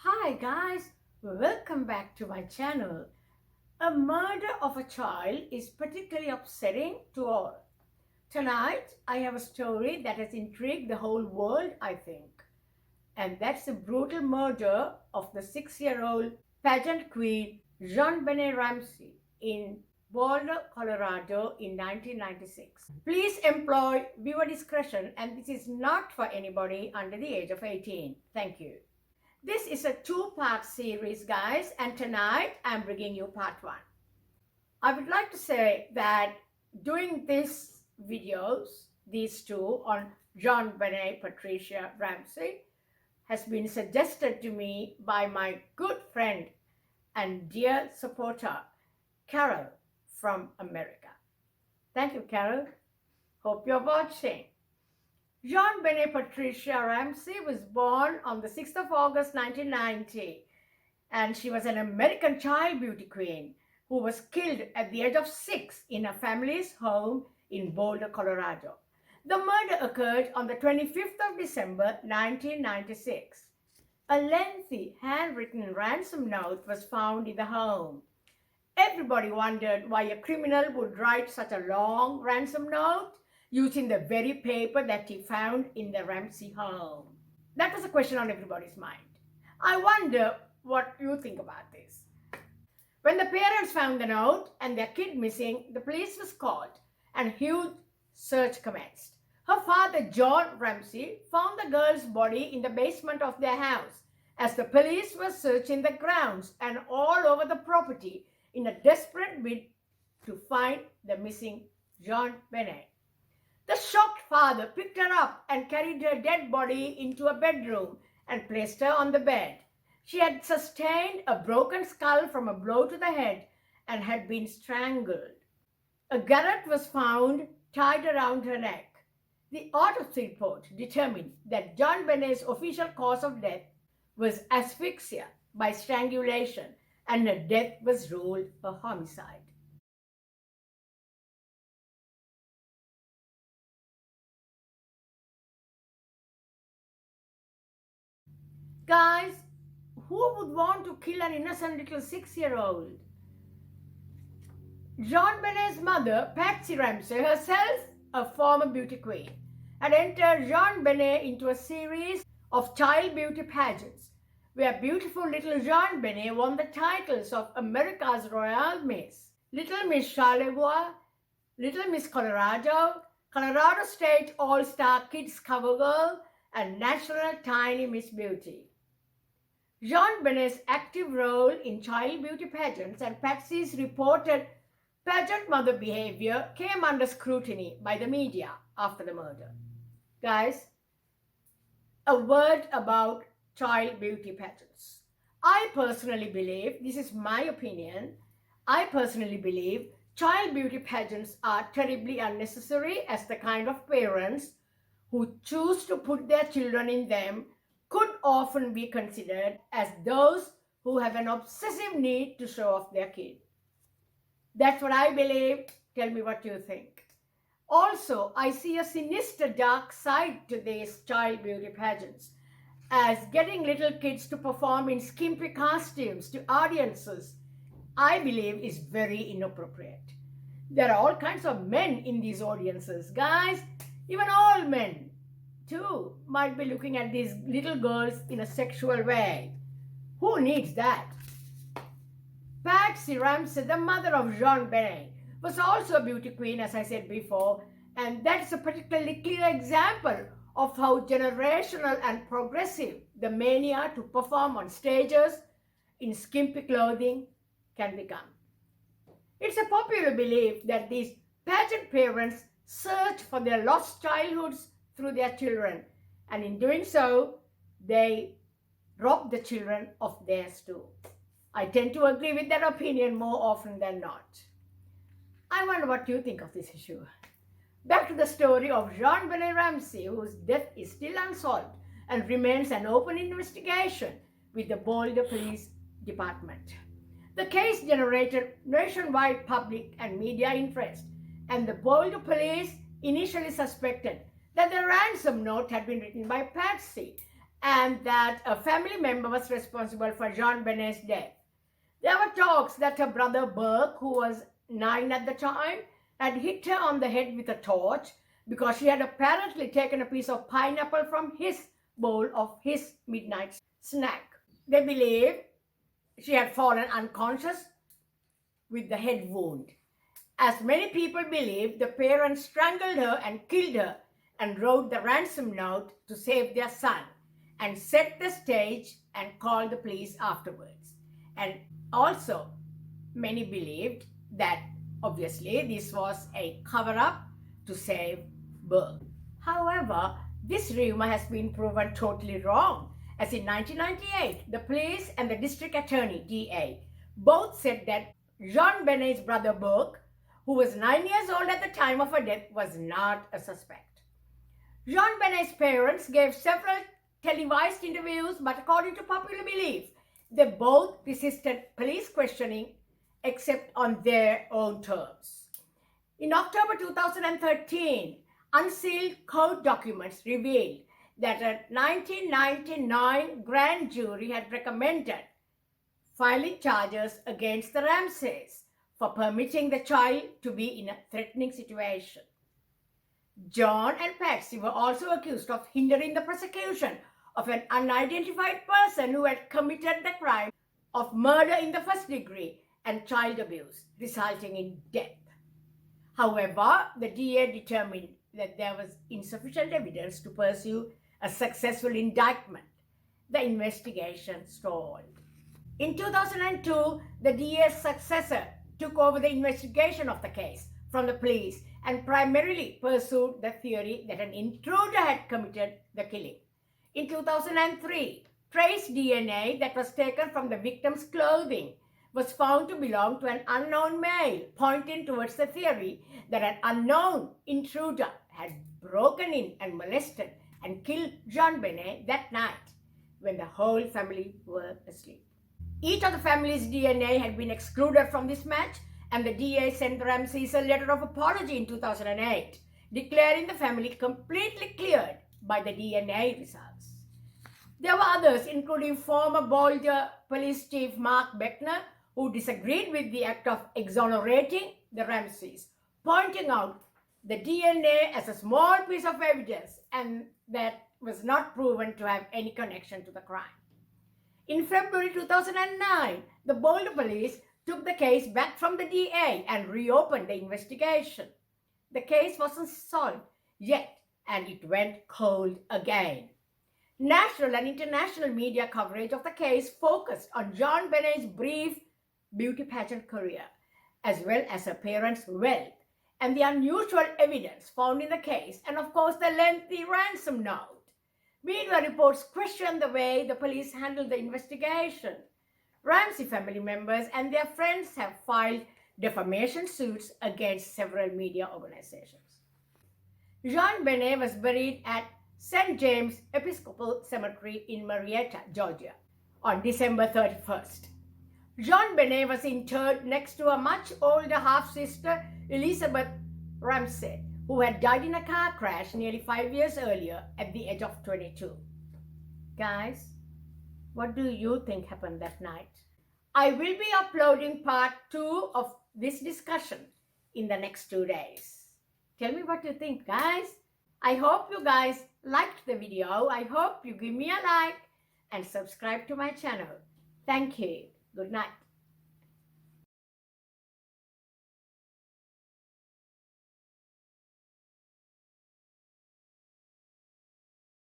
Hi guys, welcome back to my channel. A murder of a child is particularly upsetting to all. Tonight, I have a story that has intrigued the whole world, I think. And that's the brutal murder of the 6-year-old pageant queen JonBenet Ramsey in Boulder, Colorado in 1996. Please employ viewer discretion, and this is not for anybody under the age of 18. Thank you. This is a two-part series, guys, and tonight I'm bringing you part one. I would like to say that doing these videos, these two on JonBenét Patricia Ramsey, has been suggested to me by my good friend and dear supporter, Carol from America. Thank you, Carol. Hope you're watching. JonBenét Patricia Ramsey was born on the 6th of August 1990, and she was an American child beauty queen who was killed at the age of 6 in her family's home in Boulder, Colorado. The murder occurred on the 25th of December 1996. A lengthy handwritten ransom note was found in the home. Everybody wondered why a criminal would write such a long ransom note using the very paper that he found in the Ramsey home. That was a question on everybody's mind. I wonder what you think about this. When the parents found the note and their kid missing, the police was called and a huge search commenced. Her father, John Ramsay, found the girl's body in the basement of their house as the police were searching the grounds and all over the property in a desperate bid to find the missing JonBenet. The shocked father picked her up and carried her dead body into a bedroom and placed her on the bed. She had sustained a broken skull from a blow to the head and had been strangled. A garrote was found tied around her neck. The autopsy report determined that JonBenet's official cause of death was asphyxia by strangulation, and her death was ruled a homicide. Guys, who would want to kill an innocent little 6-year-old? JonBenet's mother, Patsy Ramsey, herself a former beauty queen, had entered JonBenet into a series of child beauty pageants where beautiful little JonBenet won the titles of America's Royal Miss, Little Miss Charlevoix, Little Miss Colorado, Colorado State All-Star Kids Cover Girl, and National Tiny Miss Beauty. JonBenet's active role in child beauty pageants and Patsy's reported pageant mother behavior came under scrutiny by the media after the murder. Guys, a word about child beauty pageants. I personally believe, this is my opinion, I personally believe child beauty pageants are terribly unnecessary, as the kind of parents who choose to put their children in them could often be considered as those who have an obsessive need to show off their kid. That's what I believe. Tell me what you think. Also, I see a sinister dark side to these child beauty pageants, as getting little kids to perform in skimpy costumes to audiences, I believe, is very inappropriate. There are all kinds of men in these audiences. Guys, even old men too might be looking at these little girls in a sexual way. Who needs that? Patsy Ramsey, the mother of JonBenet, was also a beauty queen, as I said before, and that's a particularly clear example of how generational and progressive the mania to perform on stages in skimpy clothing can become. It's a popular belief that these pageant parents search for their lost childhoods through their children, and in doing so, they rob the children of theirs too. I tend to agree with that opinion more often than not. I wonder what you think of this issue. Back to the story of JonBenet Ramsey, whose death is still unsolved and remains an open investigation with the Boulder Police Department. The case generated nationwide public and media interest, and the Boulder Police initially suspected that the ransom note had been written by Patsy and that a family member was responsible for JonBenet's death. There were talks that her brother Burke, who was 9 at the time, had hit her on the head with a torch because she had apparently taken a piece of pineapple from his bowl of his midnight snack. They believe she had fallen unconscious with the head wound. As many people believe, the parents strangled her and killed her and wrote the ransom note to save their son and set the stage and called the police afterwards. And also, many believed that obviously this was a cover-up to save Burke. However, this rumor has been proven totally wrong, as in 1998, the police and the district attorney, DA, both said that JonBenet's brother Burke, who was 9 years old at the time of her death, was not a suspect. JonBenet's parents gave several televised interviews, but according to popular belief, they both resisted police questioning except on their own terms. In October 2013, unsealed court documents revealed that a 1999 grand jury had recommended filing charges against the Ramsays for permitting the child to be in a threatening situation. John and Patsy were also accused of hindering the prosecution of an unidentified person who had committed the crime of murder in the first degree and child abuse, resulting in death. However, the DA determined that there was insufficient evidence to pursue a successful indictment. The investigation stalled. In 2002, the DA's successor took over the investigation of the case from the police and primarily pursued the theory that an intruder had committed the killing. In 2003, trace DNA that was taken from the victim's clothing was found to belong to an unknown male, pointing towards the theory that an unknown intruder had broken in and molested and killed JonBenet that night when the whole family were asleep. Each of the family's DNA had been excluded from this match, and the DA sent the Ramsays a letter of apology in 2008, declaring the family completely cleared by the DNA results. There were others, including former Boulder Police Chief Mark Beckner, who disagreed with the act of exonerating the Ramsays, pointing out the DNA as a small piece of evidence and that was not proven to have any connection to the crime. In February 2009, the Boulder Police took the case back from the DA and reopened the investigation. The case wasn't solved yet, and it went cold again. National and international media coverage of the case focused on JonBenet's brief beauty pageant career, as well as her parents' wealth, and the unusual evidence found in the case, and of course the lengthy ransom note. Media reports questioned the way the police handled the investigation. Ramsay family members and their friends have filed defamation suits against several media organizations. JonBenet was buried at St. James Episcopal Cemetery in Marietta, Georgia, on December 31st. JonBenet was interred next to a much older half-sister, Elizabeth Ramsay, who had died in a car crash nearly 5 years earlier at the age of 22. Guys, what do you think happened that night? I will be uploading part 2 of this discussion in the next 2 days. Tell me what you think, guys. I hope you guys liked the video. I hope you give me a like and subscribe to my channel. Thank you. Good night.